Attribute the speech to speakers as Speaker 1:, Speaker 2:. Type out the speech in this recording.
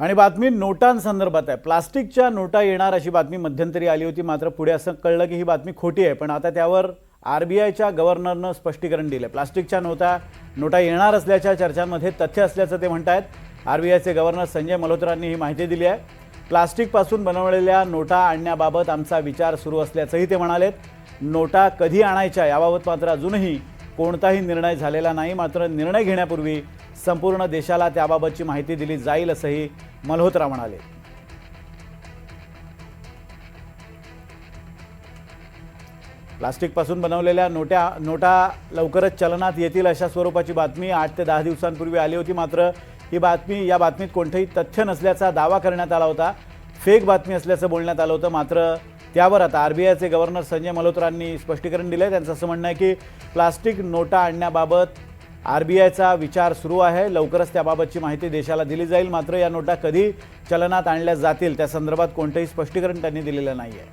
Speaker 1: आणि बातमी नोटांसंदर्भात आहे। प्लास्टिकच्या नोटा येणार अशी बातमी मध्यंतरी आली होती, मात्र पुढे असं कळलं की ही बातमी खोटी आहे। पण आता त्यावर आरबीआयच्या गव्हर्नरनं स्पष्टीकरण दिले। प्लास्टिकच्या नोटा येणार असल्याच्या चर्चांमध्ये तथ्य असल्याचं ते म्हणतात। आरबीआयचे गव्हर्नर संजय मल्होत्रांनी ही माहिती दिली आहे। प्लास्टिकपासून बनवलेल्या नोटा आणण्याबाबत आमचा विचार सुरू असल्याचंही ते म्हणाले। नोटा कधी आणायच्या याबाबत मात्र अजूनही कोणताही निर्णय झालेला नाही, मात्र निर्णय घेण्यापूर्वी संपूर्ण देशाला त्याबाबतची माहिती दिली जाईल असंही मल्होत्रा म्हणाले। प्लास्टिकपासून बनवलेल्या नोटा लवकरच चलनात येतील अशा स्वरूपाची बातमी 8 ते 10 दिवसांपूर्वी आली होती, मात्र या बातमीत कोणतेही तथ्य नसल्याचा दावा करण्यात आला होता। फेक बातमी असल्याचं बोलण्यात आलं होतं, मात्र त्यावर आता आरबीआयचे गव्हर्नर संजय मल्होत्रांनी स्पष्टीकरण दिले। त्यांचं असं म्हणणं आहे की प्लास्टिक नोटा आणण्याबाबत आरबीआयचा विचार सुरू आहे, लवकरच त्याबाबतची माहिती देशाला दिली जाईल। मात्र या नोटा कधी चलनात आणल्या जातील त्या संदर्भात कोणतेही स्पष्टीकरण त्यांनी दिलेलं नाहीये।